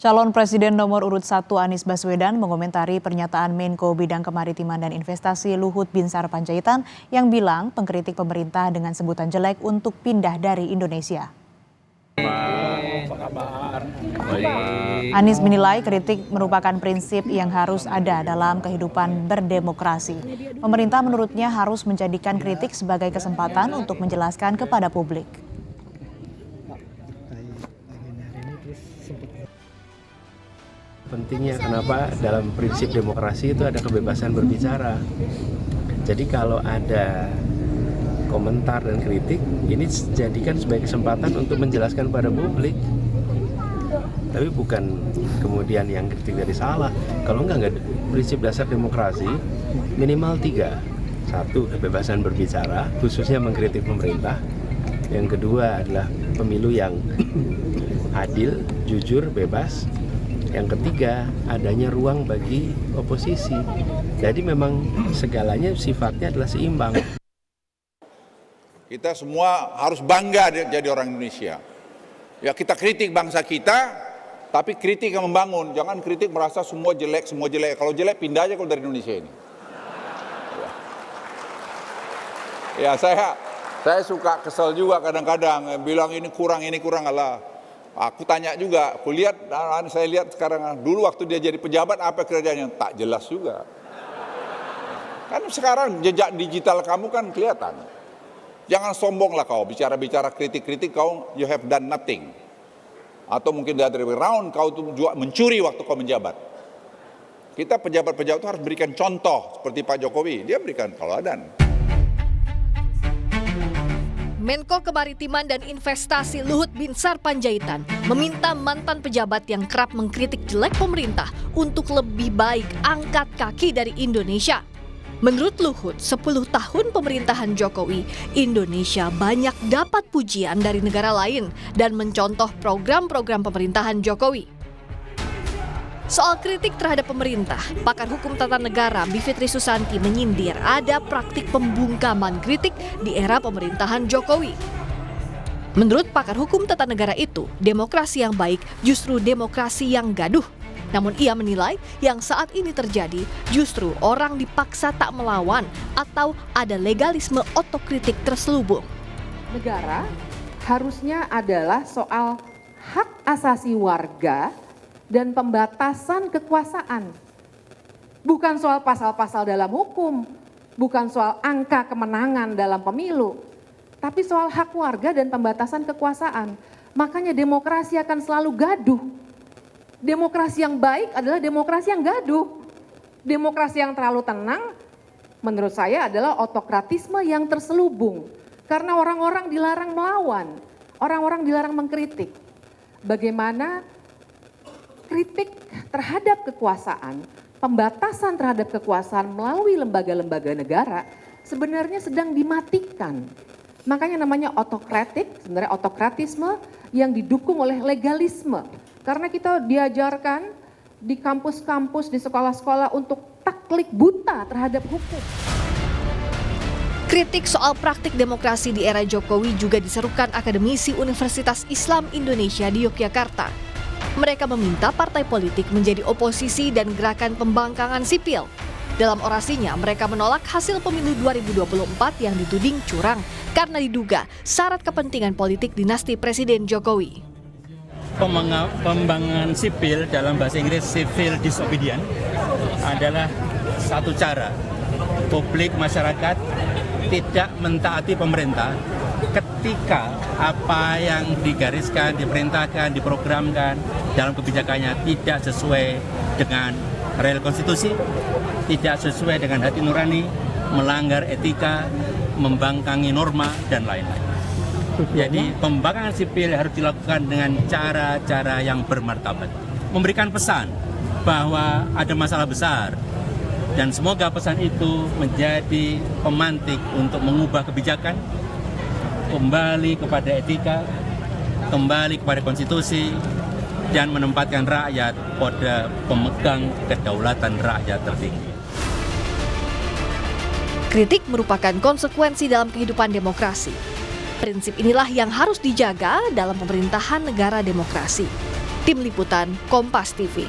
Calon Presiden nomor urut 1 Anies Baswedan mengomentari pernyataan Menko Bidang Kemaritiman dan Investasi Luhut Binsar Panjaitan yang bilang pengkritik pemerintah dengan sebutan jelek untuk pindah dari Indonesia. Anies menilai kritik merupakan prinsip yang harus ada dalam kehidupan berdemokrasi. Pemerintah menurutnya harus menjadikan kritik sebagai kesempatan untuk menjelaskan kepada publik. Pentingnya kenapa dalam prinsip demokrasi itu ada kebebasan berbicara. Jadi kalau ada komentar dan kritik, ini jadikan sebagai kesempatan untuk menjelaskan pada publik. Tapi bukan kemudian yang kritik dari salah. Kalau enggak prinsip dasar demokrasi minimal 3. 1, kebebasan berbicara, khususnya mengkritik pemerintah. Yang kedua adalah pemilu yang adil, jujur, bebas. Yang ketiga, adanya ruang bagi oposisi. Jadi memang segalanya sifatnya adalah seimbang. Kita semua harus bangga jadi orang Indonesia. Ya, kita kritik bangsa kita, tapi kritik yang membangun. Jangan kritik merasa semua jelek, semua jelek. Kalau jelek pindah aja kalau dari Indonesia ini. Ya, saya suka kesel juga kadang-kadang bilang ini kurang Allah. Aku tanya juga, saya lihat sekarang dulu waktu dia jadi pejabat apa kerjanya, tak jelas juga. Kan sekarang jejak digital kamu kan kelihatan. Jangan sombong lah kau, bicara-bicara kritik-kritik kau, you have done nothing. Atau mungkin dari round kau tuh juga mencuri waktu kau menjabat. Kita pejabat-pejabat itu harus berikan contoh seperti Pak Jokowi, dia berikan tauladan. Menko Kemaritiman dan Investasi Luhut Binsar Panjaitan meminta mantan pejabat yang kerap mengkritik jelek pemerintah untuk lebih baik angkat kaki dari Indonesia. Menurut Luhut, 10 tahun pemerintahan Jokowi, Indonesia banyak dapat pujian dari negara lain dan mencontoh program-program pemerintahan Jokowi. Soal kritik terhadap pemerintah, pakar hukum tata negara Bivitri Susanti menyindir ada praktik pembungkaman kritik di era pemerintahan Jokowi. Menurut pakar hukum tata negara itu, demokrasi yang baik justru demokrasi yang gaduh. Namun ia menilai yang saat ini terjadi justru orang dipaksa tak melawan atau ada legalisme otokritik terselubung. Negara harusnya adalah soal hak asasi warga dan pembatasan kekuasaan. Bukan soal pasal-pasal dalam hukum, bukan soal angka kemenangan dalam pemilu, tapi soal hak warga dan pembatasan kekuasaan. Makanya demokrasi akan selalu gaduh. Demokrasi yang baik adalah demokrasi yang gaduh. Demokrasi yang terlalu tenang menurut saya adalah otokratisme yang terselubung. Karena orang-orang dilarang melawan, orang-orang dilarang mengkritik. Bagaimana kritik terhadap kekuasaan, pembatasan terhadap kekuasaan melalui lembaga-lembaga negara sebenarnya sedang dimatikan. Makanya namanya otokratik, sebenarnya otokratisme yang didukung oleh legalisme. Karena kita diajarkan di kampus-kampus, di sekolah-sekolah untuk takluk buta terhadap hukum. Kritik soal praktik demokrasi di era Jokowi juga diserukan akademisi Universitas Islam Indonesia di Yogyakarta. Mereka meminta partai politik menjadi oposisi dan gerakan pembangkangan sipil. Dalam orasinya, mereka menolak hasil pemilu 2024 yang dituding curang karena diduga syarat kepentingan politik dinasti Presiden Jokowi. Pembangkangan sipil dalam bahasa Inggris civil disobedience adalah satu cara publik masyarakat tidak mentaati pemerintah ketika apa yang digariskan, diperintahkan, diprogramkan dalam kebijakannya tidak sesuai dengan real konstitusi, tidak sesuai dengan hati nurani, melanggar etika, membangkangi norma, dan lain-lain. Jadi pembangkangan sipil harus dilakukan dengan cara-cara yang bermartabat. Memberikan pesan bahwa ada masalah besar, dan semoga pesan itu menjadi pemantik untuk mengubah kebijakan, kembali kepada etika, kembali kepada konstitusi, dan menempatkan rakyat pada pemegang kedaulatan rakyat tertinggi. Kritik merupakan konsekuensi dalam kehidupan demokrasi. Prinsip inilah yang harus dijaga dalam pemerintahan negara demokrasi. Tim Liputan Kompas TV.